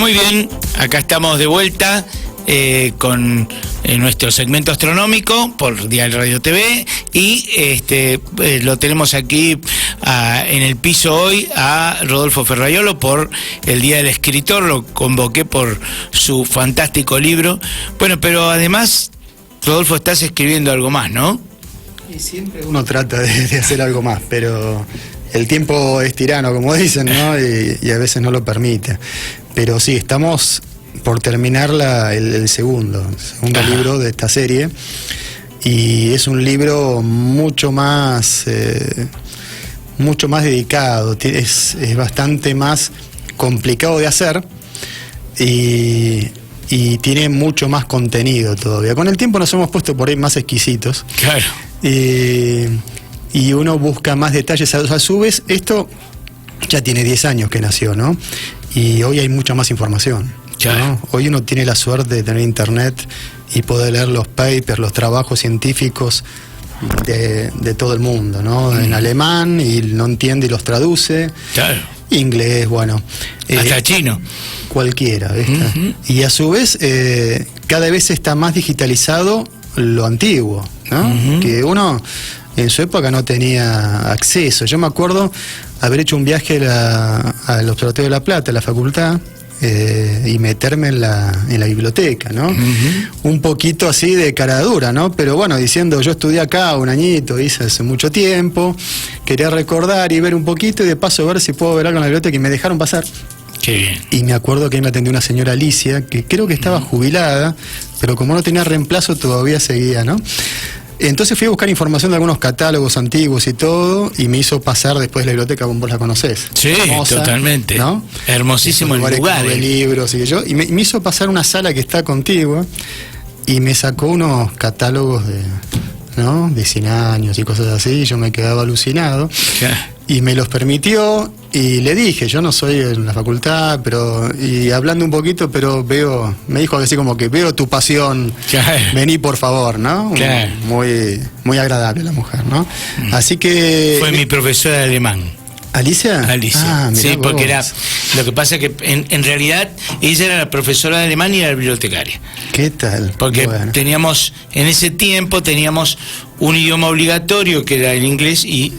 muy bien, acá estamos de vuelta con nuestro segmento astronómico por Dial Radio TV y lo tenemos aquí en el piso hoy a Rodolfo Ferraiolo por el Día del Escritor. Lo convoqué por su fantástico libro. Bueno, pero además, Rodolfo, estás escribiendo algo más, ¿no? Y siempre uno trata de hacer algo más, pero el tiempo es tirano, como dicen, ¿no? Y a veces no lo permite. Pero sí, estamos por terminar el segundo libro de esta serie, y es un libro mucho más dedicado, es bastante más complicado de hacer y tiene mucho más contenido todavía. Con el tiempo nos hemos puesto por ahí más exquisitos. Claro. Y uno busca más detalles. A su vez, esto ya tiene 10 años que nació, ¿no? Y hoy hay mucha más información, ¿no? Hoy uno tiene la suerte de tener internet y poder leer los papers, los trabajos científicos de todo el mundo, ¿no? En alemán, y no entiende y los traduce. Claro. Inglés, bueno. Hasta chino. Cualquiera, ¿viste? Y a su vez, cada vez está más digitalizado lo antiguo, ¿no? Que uno en su época no tenía acceso. Yo me acuerdo haber hecho un viaje al Observatorio de La Plata, a la facultad, y meterme en la biblioteca, ¿no? Un poquito así de cara dura, ¿no? Pero bueno, diciendo, yo estudié acá un añito, hice hace mucho tiempo, quería recordar y ver un poquito, y de paso ver si puedo ver algo en la biblioteca, y me dejaron pasar. Qué bien. Y me acuerdo que me atendió una señora Alicia, que creo que estaba jubilada, pero como no tenía reemplazo todavía seguía, ¿no? Entonces fui a buscar información de algunos catálogos antiguos y todo, y me hizo pasar después de la biblioteca, vos la conocés. Sí, famosa, totalmente, ¿no? Hermosísimo el lugar. De libros y me hizo pasar una sala que está contigua, y me sacó unos catálogos de 100 años y cosas así, y yo me quedaba alucinado. Y me los permitió, y le dije, yo no soy en la facultad, y hablando un poquito, pero me dijo así como que veo tu pasión, vení por favor, ¿no? Muy, muy agradable la mujer, ¿no? Así que... Fue mi profesora de alemán. ¿Alicia? Alicia, sí, porque lo que pasa es que en realidad ella era la profesora de alemán y era la bibliotecaria. ¿Qué tal? Porque en ese tiempo teníamos un idioma obligatorio que era el inglés, y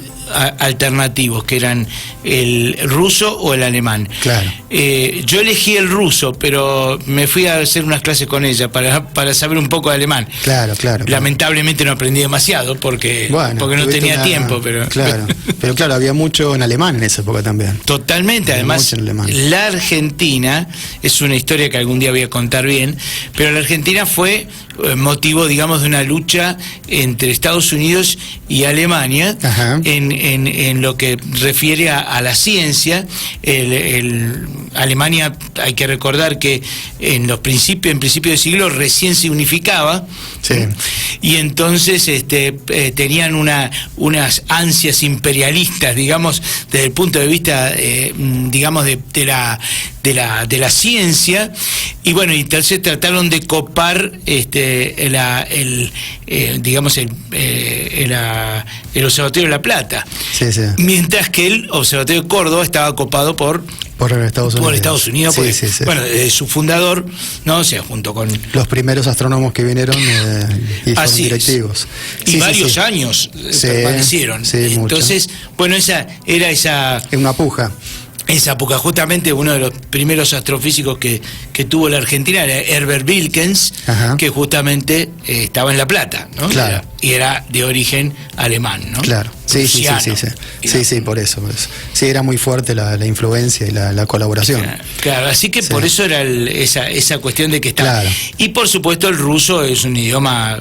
alternativos que eran el ruso o el alemán. Claro. Yo elegí el ruso, pero me fui a hacer unas clases con ella para saber un poco de alemán. Claro. Lamentablemente no aprendí demasiado porque no tenía tiempo, pero claro, había mucho en alemán en esa época también. Totalmente. Además, la Argentina es una historia que algún día voy a contar bien, pero la Argentina fue motivo, digamos, de una lucha entre Estados Unidos y Alemania en lo que refiere a la ciencia. Alemania, hay que recordar que en principios de siglo recién se unificaba, y entonces tenían unas ansias imperialistas, digamos, desde el punto de vista, digamos, de la ciencia, y bueno, entonces trataron de copar el Observatorio de La Plata, mientras que el Observatorio de Córdoba estaba copado por Estados Unidos, porque, bueno, su fundador, ¿no? O sea, junto con los primeros astrónomos que vinieron y fueron directivos. Y varios años permanecieron. Entonces, bueno, era una puja. Esa época, justamente uno de los primeros astrofísicos que tuvo la Argentina era Herbert Wilkens, que justamente estaba en La Plata, ¿no? Claro. Y era de origen alemán, ¿no? Claro. Sí, por eso. Sí, era muy fuerte la influencia y la colaboración. Claro, así que por eso era esa cuestión de que estaba. Claro. Y por supuesto el ruso es un idioma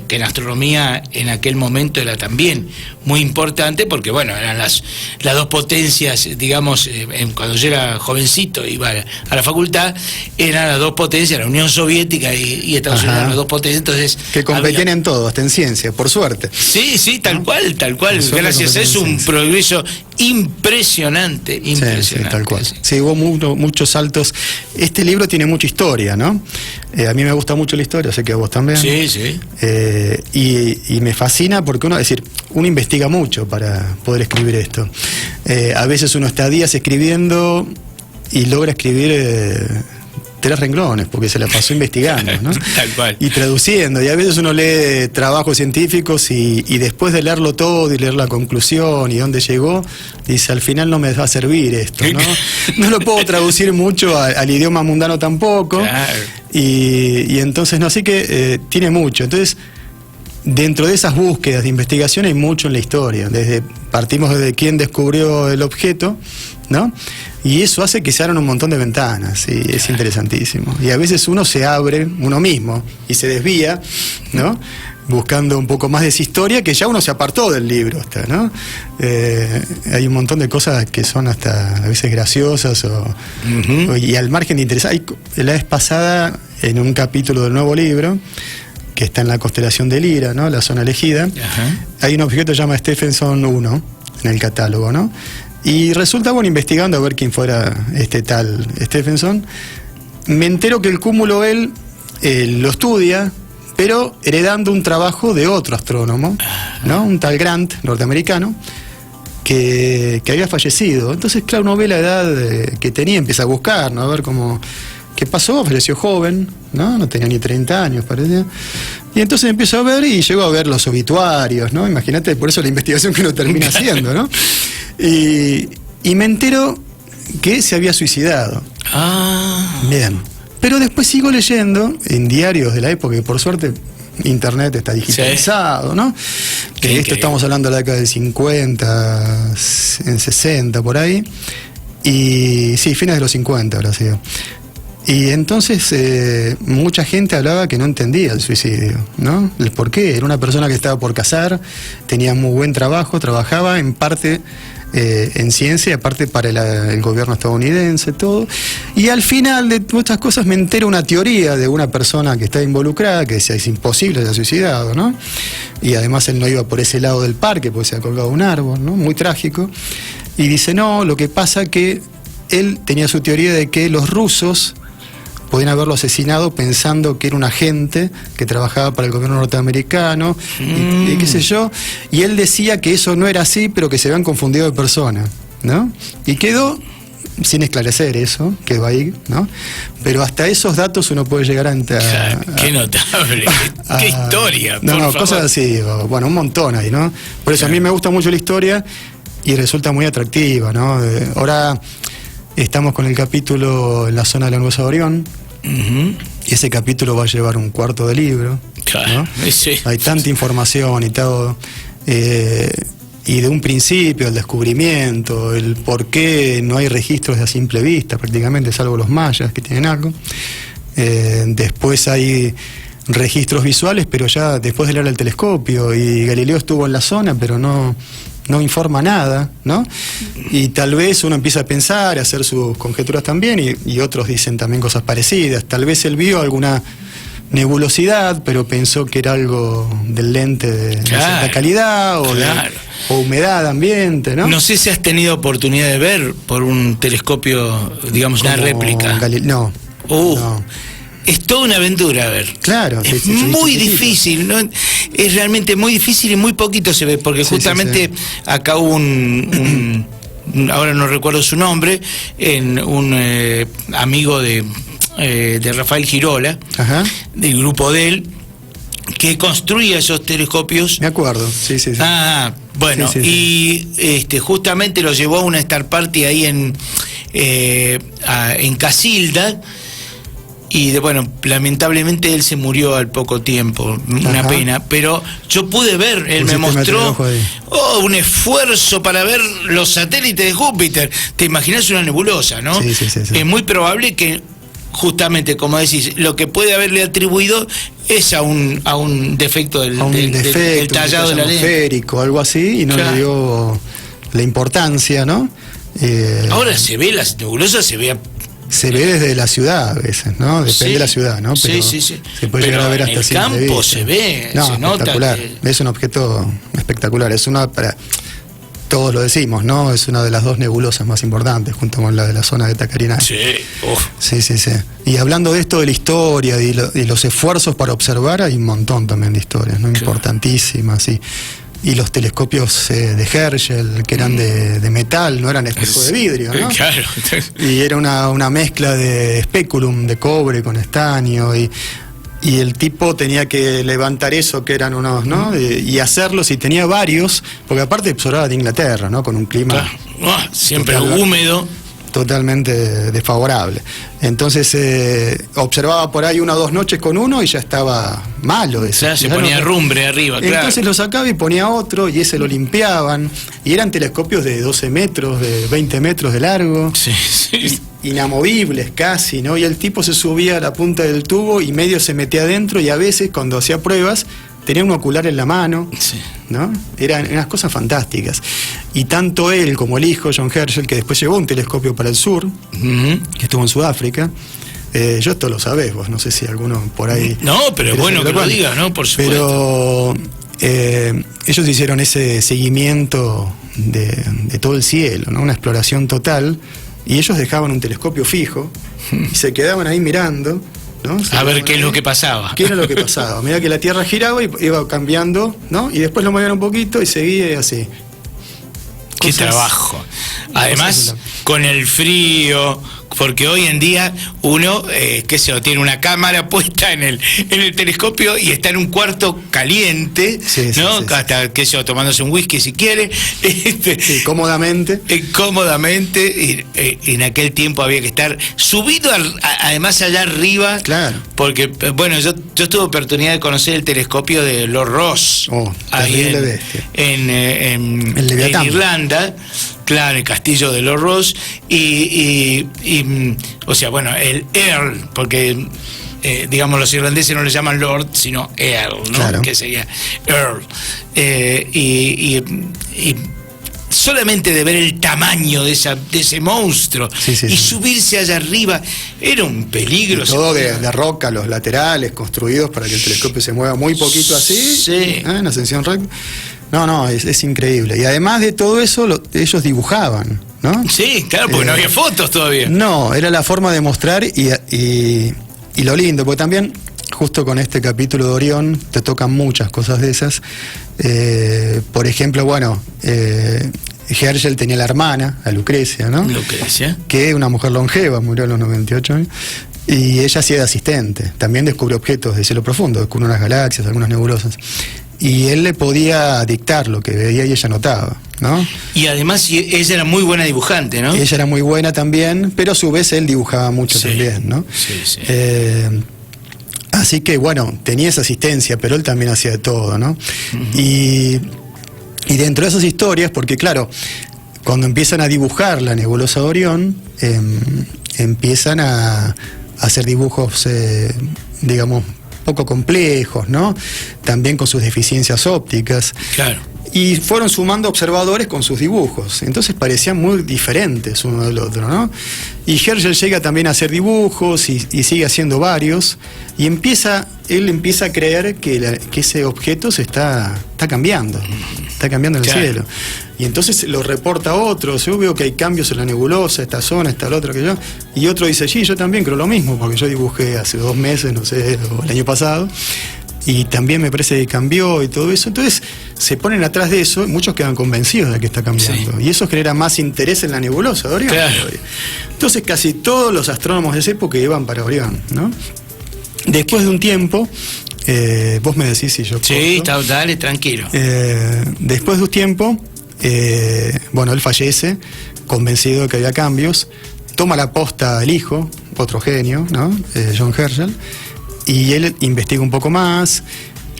que en astronomía en aquel momento era también muy importante, porque bueno, eran las dos potencias, digamos, cuando yo era jovencito, iba a la facultad, eran las dos potencias, la Unión Soviética y Estados Unidos, eran las dos potencias, entonces... Que competían en todo, hasta en ciencia, por suerte. Sí, tal cual. Gracias a eso, un progreso impresionante. Sí, tal cual. Sí, hubo muchos saltos. Este libro tiene mucha historia, ¿no? A mí me gusta mucho la historia, sé que a vos también. Sí. Y me fascina porque uno investiga mucho para poder escribir esto. A veces uno está días escribiendo y logra escribir 3 renglones, porque se la pasó investigando, ¿no? Tal cual. Y traduciendo. Y a veces uno lee trabajos científicos y después de leerlo todo y leer la conclusión y dónde llegó, dice, al final no me va a servir esto, ¿no? No lo puedo traducir mucho al idioma mundano tampoco. Claro. Y entonces, no, así que tiene mucho. Entonces, dentro de esas búsquedas de investigación hay mucho en la historia. Partimos desde quién descubrió el objeto, ¿no? Y eso hace que se abran un montón de ventanas, y es interesantísimo. Y a veces uno se abre uno mismo y se desvía, ¿no? Buscando un poco más de esa historia, que ya uno se apartó del libro, ¿no? Hay un montón de cosas que son hasta a veces graciosas y al margen de interesar. La vez pasada, en un capítulo del nuevo libro, que está en la constelación de Lira, ¿no? La zona elegida, hay un objeto que se llama Stephenson 1 en el catálogo, ¿no? Y resulta, bueno, investigando a ver quién fuera este tal Stephenson, me entero que el cúmulo él lo estudia, pero heredando un trabajo de otro astrónomo, ¿no? Un tal Grant, norteamericano, que había fallecido. Entonces, claro, uno ve la edad que tenía, empieza a buscar, ¿no? A ver qué pasó, falleció joven, no tenía ni 30 años, parece. Y entonces empiezo a ver y llego a ver los obituarios, ¿no? Imagínate, por eso la investigación que uno termina haciendo, ¿no? Y me entero que se había suicidado. Bien. Pero después sigo leyendo en diarios de la época, que por suerte internet está digitalizado, ¿no? Que esto estamos hablando de la década del 50, en 60, por ahí. Y sí, fines de los 50 habrá sido. Y entonces mucha gente hablaba que no entendía el suicidio, ¿no? El por qué. Era una persona que estaba por casar, tenía muy buen trabajo, trabajaba en parte en ciencia, aparte para el gobierno estadounidense, todo. Y al final de todas estas cosas me entero una teoría de una persona que está involucrada, que decía, es imposible, se ha suicidado, ¿no? Y además él no iba por ese lado del parque, porque se ha colgado un árbol, ¿no? Muy trágico. Y dice, no, lo que pasa que él tenía su teoría de que los rusos podían haberlo asesinado pensando que era un agente que trabajaba para el gobierno norteamericano, y qué sé yo, y él decía que eso no era así, pero que se habían confundido de persona, ¿no? Y quedó sin esclarecer eso, quedó ahí, ¿no? Pero hasta esos datos uno puede llegar qué notable, qué historia, por favor. Cosas así, bueno, un montón ahí, ¿no? Por eso a mí me gusta mucho la historia y resulta muy atractiva, ¿no? Ahora estamos con el capítulo en la zona de la Nueva Orión, y ese capítulo va a llevar un cuarto de libro, ¿no? Hay tanta información y todo, y de un principio, el descubrimiento, el por qué no hay registros de a simple vista, prácticamente, salvo los mayas que tienen algo. Después hay registros visuales, pero ya después de leer el telescopio, y Galileo estuvo en la zona, pero no informa nada, ¿no? Y tal vez uno empieza a pensar, a hacer sus conjeturas también, y otros dicen también cosas parecidas. Tal vez él vio alguna nebulosidad, pero pensó que era algo del lente de cierta calidad, o humedad ambiente, ¿no? No sé si has tenido oportunidad de ver por un telescopio, digamos, una réplica. No. Es toda una aventura, a ver. Claro. Es muy difícil, ¿no? Es realmente muy difícil y muy poquito se ve, porque justamente acá hubo ahora no recuerdo su nombre, un amigo de Rafael Girola, del grupo de él, que construía esos telescopios. Me acuerdo, sí. Bueno, y justamente lo llevó a una Star Party ahí en Casilda. Y bueno, lamentablemente él se murió al poco tiempo, una pena, pero yo pude ver, él me mostró un esfuerzo para ver los satélites de Júpiter. Te imaginas una nebulosa, ¿no? Sí. Es muy probable que, justamente, como decís, lo que puede haberle atribuido es a un defecto del tallado de la lente, atmosférico, algo así, y no le dio la importancia, ¿no? Ahora se ve, las nebulosas se ve desde la ciudad a veces, ¿no? Depende de la ciudad, ¿no? Pero sí. Se puede llegar a ver hasta en el campo se ve, se nota. Espectacular. Es un objeto espectacular. Es todos lo decimos, ¿no? Es una de las 2 nebulosas más importantes, junto con la de la zona de Tacarinay. Sí. Sí. Y hablando de esto de la historia y los esfuerzos para observar, hay un montón también de historias, ¿no? Importantísimas, sí. y los telescopios de Herschel, que eran de metal, no eran espejo de vidrio, ¿no? Claro. Y era una mezcla de especulum, de cobre con estaño, y el tipo tenía que levantar eso, que eran unos, ¿no? Y hacerlos, y tenía varios, porque aparte observaba de Inglaterra, ¿no? Con un clima siempre húmedo, totalmente desfavorable. Entonces observaba por ahí 1 o 2 noches con uno y ya estaba malo. Se ponía rumbre arriba, claro. Entonces lo sacaba y ponía otro, y ese lo limpiaban, y eran telescopios de 12 metros, de 20 metros de largo, inamovibles casi, ¿no? Y el tipo se subía a la punta del tubo y medio se metía adentro, y a veces cuando hacía pruebas tenía un ocular en la mano, ¿no? Eran unas cosas fantásticas. Y tanto él como el hijo, John Herschel, que después llevó un telescopio para el sur, que estuvo en Sudáfrica. Yo esto lo sabés vos, no sé si alguno por ahí... No, pero es bueno que lo diga, ¿no? Por supuesto. Pero ellos hicieron ese seguimiento de todo el cielo, ¿no? Una exploración total, y ellos dejaban un telescopio fijo y se quedaban ahí mirando, ¿no? A ver qué es lo que pasaba. ¿Qué era lo que pasaba? Mirá que la Tierra giraba y iba cambiando, ¿no? Y después lo movían un poquito y seguía, y así. Qué trabajo. Además, con el frío, porque hoy en día uno, qué sé yo, tiene una cámara puesta en el telescopio y está en un cuarto caliente, ¿no? Hasta, qué sé yo, tomándose un whisky si quiere. Sí, cómodamente. Cómodamente. Y, en aquel tiempo había que estar subido, además allá arriba. Claro. Porque, bueno, yo tuve oportunidad de conocer el telescopio de Lord Ross. Ahí en Irlanda. Claro, el castillo de Lord Ross, o sea, bueno, el Earl, porque digamos los irlandeses no le llaman Lord, sino Earl, ¿no? Claro. Que sería Earl. Y solamente de ver el tamaño de ese monstruo y subirse allá arriba era un peligro. Y todo de roca, los laterales construidos para que el telescopio se mueva muy poquito así, en ascensión recta. No, es increíble. Y además de todo eso, ellos dibujaban, ¿no? Sí, claro, porque no había fotos todavía. No, era la forma de mostrar, y lo lindo, porque también, justo con este capítulo de Orión, te tocan muchas cosas de esas. Por ejemplo, bueno, Herschel tenía la hermana, a Lucrecia, ¿no? Lucrecia. Que es una mujer longeva, murió a los 98 años. Y ella hacía de asistente. También descubrió objetos de cielo profundo, descubrió unas galaxias, algunas nebulosas. Y él le podía dictar lo que veía y ella notaba, ¿no? Y además ella era muy buena dibujante, ¿no? Ella era muy buena también, pero a su vez él dibujaba mucho también, ¿no? Sí. Así que, bueno, tenía esa asistencia, pero él también hacía de todo, ¿no? Uh-huh. Y dentro de esas historias, porque claro, cuando empiezan a dibujar la nebulosa de Orión, empiezan a hacer dibujos, digamos, poco complejos, ¿no? También con sus deficiencias ópticas. Claro. Y fueron sumando observadores con sus dibujos. Entonces parecían muy diferentes uno del otro, ¿no? Y Herschel llega también a hacer dibujos y sigue haciendo varios. Y él empieza a creer que ese objeto se está cambiando. Está cambiando en el cielo. Y entonces lo reporta a otros. Yo veo que hay cambios en la nebulosa, esta zona, esta la otra que yo. Y otro dice, sí, yo también creo lo mismo, porque yo dibujé hace 2 meses, no sé, o el año pasado. Y también me parece que cambió y todo eso. Entonces se ponen atrás de eso y muchos quedan convencidos de que está cambiando. Sí. Y eso genera más interés en la nebulosa de Orión. Claro. Entonces casi todos los astrónomos de esa época iban para Orión, ¿no? Después de un tiempo, vos me decís si yo... Sí, dale, tranquilo. Después de un tiempo, bueno, él fallece, convencido de que había cambios, toma la posta el hijo, otro genio, ¿no? John Herschel. Y él investiga un poco más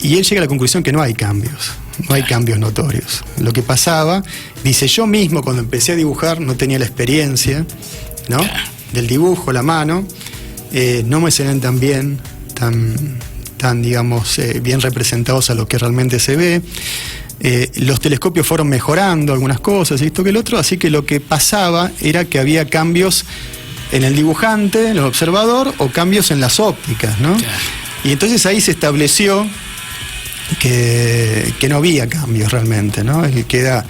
y él llega a la conclusión que no hay cambios, no hay cambios notorios. Lo que pasaba, dice, yo mismo cuando empecé a dibujar no tenía la experiencia, ¿no? Del dibujo, la mano, no me salían tan bien, tan digamos, bien representados a lo que realmente se ve. Los telescopios fueron mejorando algunas cosas y esto que el otro, así que lo que pasaba era que había cambios en el dibujante, en el observador, o cambios en las ópticas, ¿no? Claro. Y entonces ahí se estableció que no había cambios realmente, ¿no? Él queda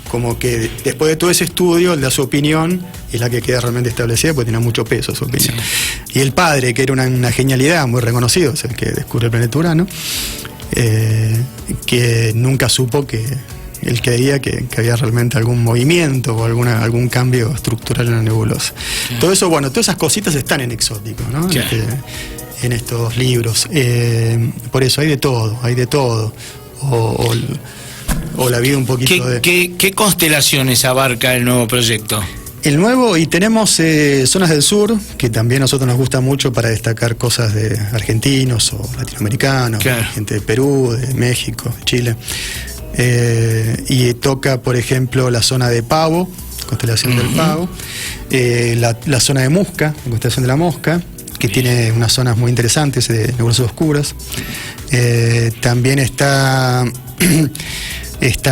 como que después de todo ese estudio, él da su opinión, y es la que queda realmente establecida, porque tenía mucho peso su opinión. Sí. Y el padre, que era una genialidad, muy reconocido, es el que descubre el planeta Urano, que nunca supo que él creía que había realmente algún movimiento o algún cambio estructural en la nebulosa. Todo eso, bueno, todas esas cositas están en Exótico, ¿no? En estos libros. Por eso hay de todo. O la vida un poquito ¿Qué constelaciones abarca el nuevo proyecto? El nuevo, y tenemos Zonas del Sur, que también a nosotros nos gusta mucho para destacar cosas de argentinos o latinoamericanos, gente de Perú, de México, de Chile. Y toca, por ejemplo, la zona de Pavo, constelación del Pavo, la zona de Musca, la constelación de la Mosca, que tiene unas zonas muy interesantes de nebulosas oscuras. También está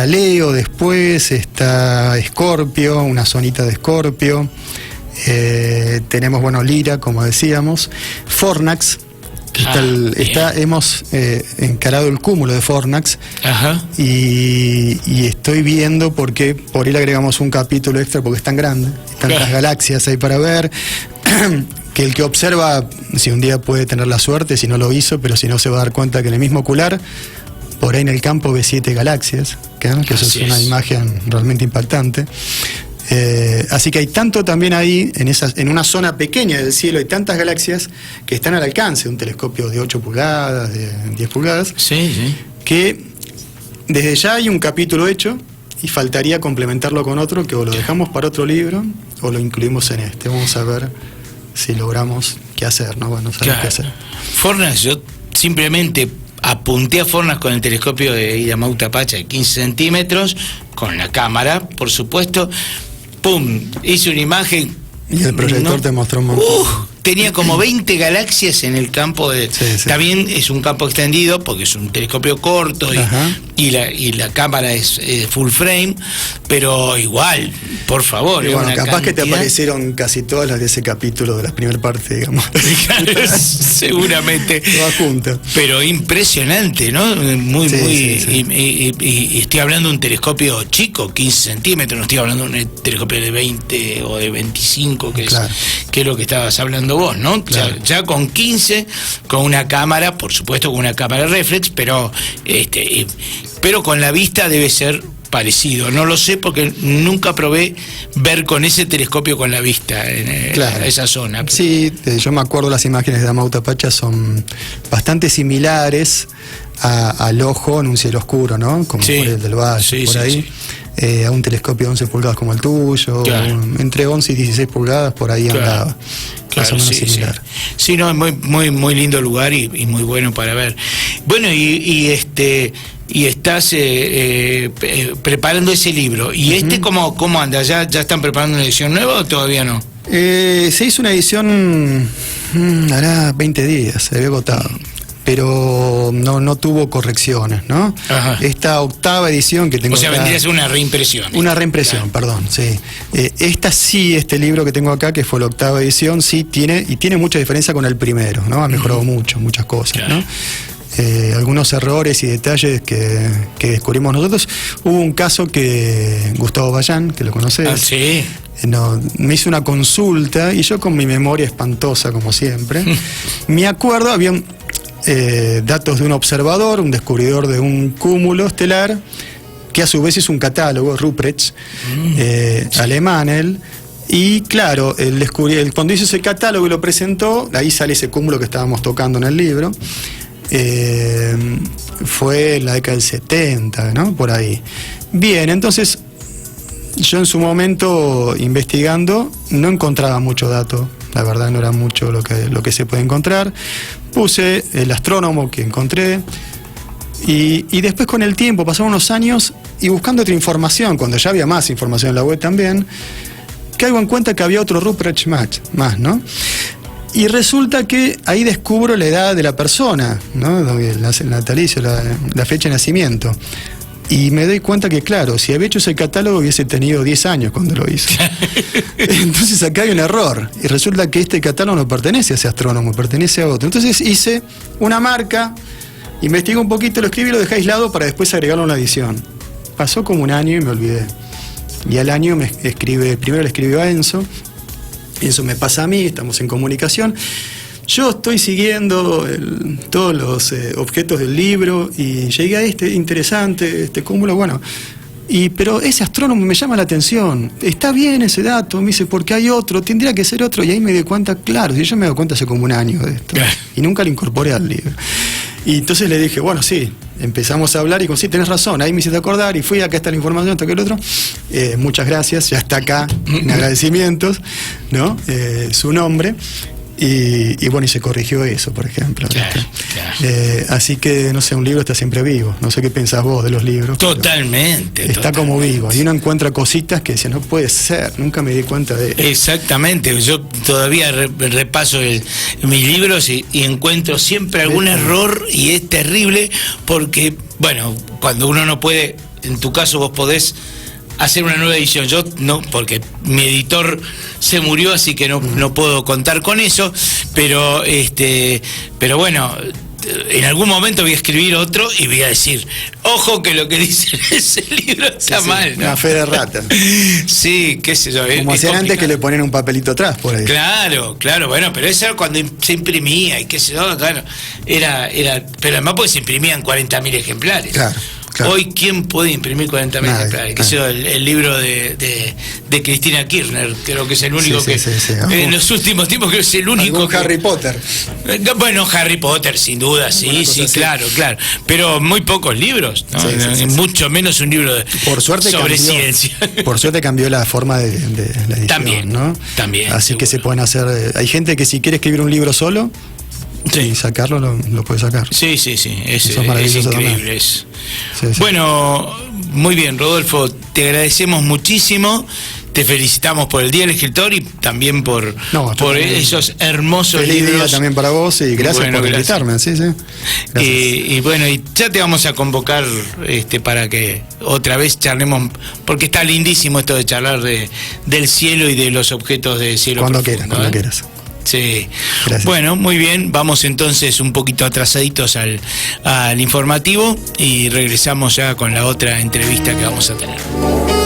Leo, después está Escorpio, una zonita de Escorpio. Tenemos, bueno, Lira, como decíamos, Fornax. Hemos encarado el cúmulo de Fornax. Ajá. Y estoy viendo por qué por él agregamos un capítulo extra, porque es tan grande, tantas galaxias hay para ver, que el que observa, si un día puede tener la suerte, si no lo hizo, pero si no se va a dar cuenta que en el mismo ocular, por ahí en el campo ve 7 galaxias, que eso es una imagen realmente impactante. Así que hay tanto también ahí, en una zona pequeña del cielo, hay tantas galaxias que están al alcance de un telescopio de 8 pulgadas, de 10 pulgadas, que desde ya hay un capítulo hecho y faltaría complementarlo con otro, que o lo dejamos para otro libro o lo incluimos en este. Vamos a ver si logramos qué hacer, ¿no? Bueno, saber qué hacer. Fornax, yo simplemente apunté a Fornax con el telescopio de Ida Mauta-Pacha de 15 centímetros, con la cámara, por supuesto. ¡Pum! Hice una imagen. Y el proyector te mostró un montón. Tenía como 20 galaxias en el campo de... También es un campo extendido porque es un telescopio corto y la cámara es full frame, pero igual, por favor. Y bueno, capaz que te aparecieron casi todas las de ese capítulo de la primera parte, digamos. Seguramente. Todas juntas. Pero impresionante, ¿no? Y estoy hablando de un telescopio chico, 15 centímetros, no estoy hablando de un telescopio de 20 o de 25, que es lo que estabas hablando vos, ¿no? Claro. Ya con 15, con una cámara, por supuesto con una cámara reflex, pero con la vista debe ser parecido. No lo sé porque nunca probé ver con ese telescopio con la vista en esa zona. Sí, yo me acuerdo, las imágenes de Amauta-Pacha son bastante similares al ojo en un cielo oscuro, ¿no? Como por el del Valle, por ahí. A un telescopio de 11 pulgadas como el tuyo, entre 11 y 16 pulgadas, por ahí andaba. Más o menos similar. Sí, no, es muy, muy lindo lugar y muy bueno para ver. Bueno, y estás preparando ese libro. ¿Y cómo anda? ¿Ya están preparando una edición nueva o todavía no? Se hizo una edición hará 20 días, se había agotado. Pero no tuvo correcciones, ¿no? Ajá. Esta octava edición que tengo acá... O sea, vendría a ser una reimpresión. Una reimpresión, perdón, sí. Este libro que tengo acá, que fue la octava edición, sí tiene mucha diferencia con el primero, ¿no? Ha mejorado muchas cosas, ¿no? Algunos errores y detalles que descubrimos nosotros. Hubo un caso que Gustavo Bayán, que lo conocés, me hizo una consulta y yo, con mi memoria espantosa como siempre, me acuerdo, había datos de un observador, un descubridor de un cúmulo estelar, que a su vez es un catálogo, Ruprecht, alemán él, y claro, cuando hizo ese catálogo y lo presentó, ahí sale ese cúmulo que estábamos tocando en el libro. Fue en la década del 70, ¿no? Por ahí. Bien, entonces yo en su momento, investigando, no encontraba mucho dato. La verdad no era mucho lo que se puede encontrar. Puse el astrónomo que encontré y después, con el tiempo, pasaron unos años y buscando otra información, cuando ya había más información en la web también, caigo en cuenta que había otro Ruprecht más, ¿no? Y resulta que ahí descubro la edad de la persona, ¿no? El natalicio, la fecha de nacimiento. Y me doy cuenta que, claro, si había hecho ese catálogo hubiese tenido 10 años cuando lo hizo. Entonces acá hay un error. Y resulta que este catálogo no pertenece a ese astrónomo, pertenece a otro. Entonces hice una marca, investigué un poquito, lo escribí y lo dejé aislado para después agregarlo a una edición. Pasó como un año y me olvidé. Y al año primero le escribió a Enzo. Enzo me pasa a mí, estamos en comunicación. yo estoy siguiendo todos los objetos del libro y llegué a este interesante, este cúmulo, bueno, pero ese astrónomo me llama la atención, está bien ese dato, me dice, porque hay otro, tendría que ser otro, y ahí me di cuenta, claro, si yo me doy cuenta hace como un año de esto, y nunca lo incorporé al libro. Y entonces le dije, bueno, sí, empezamos a hablar y con sí, tenés razón, ahí me hiciste acordar y fui, acá está la información, esto que el otro. Muchas gracias, ya está acá, en agradecimientos, ¿no? Su nombre. Y bueno, y se corrigió eso, por ejemplo. Claro. Así que, no sé, un libro está siempre vivo. No sé qué pensás vos de los libros. Totalmente. Está como vivo. Y uno encuentra cositas que dice, no puede ser, nunca me di cuenta de eso. Exactamente. Yo todavía repaso mis libros y encuentro siempre algún error y es terrible porque, bueno, cuando uno no puede, en tu caso vos podés hacer una nueva edición. Yo no, porque mi editor se murió, así que no puedo contar con eso, pero bueno, en algún momento voy a escribir otro y voy a decir, ojo que lo que dice en ese libro está mal, ¿no? Una fe de rata. Sí, qué sé yo. Como hacían antes, que le ponían un papelito atrás por ahí. Claro, bueno, pero eso era cuando se imprimía y qué sé yo, claro, era, pero además porque se imprimían 40.000 ejemplares. Claro. Hoy, ¿quién puede imprimir 40.000 ejemplares? Que sea el libro de Cristina Kirchner, creo que es el único sí. en los últimos tiempos creo que es el único que... Harry Potter. Bueno, Harry Potter, sin duda, sí, claro. Pero muy pocos libros, ¿no? Sí. Mucho menos un libro sobre ciencia. Por suerte cambió la forma de la edición, también, ¿no? También. Así seguro. que se pueden hacer... Hay gente que si quiere escribir un libro solo... Sí. Y sacarlo lo puede sacar. Sí, es increíble eso. Sí. Bueno, muy bien, Rodolfo, te agradecemos muchísimo, te felicitamos por el Día del Escritor y también por esos hermosos feliz libros. Día también para vos y gracias por invitarme. Sí. Y bueno, y ya te vamos a convocar para que otra vez charlemos, porque está lindísimo esto de charlar del cielo y de los objetos de cielo cuando profundo, cuando quieras. Sí. Gracias. Bueno, muy bien, vamos entonces un poquito atrasaditos al informativo y regresamos ya con la otra entrevista que vamos a tener.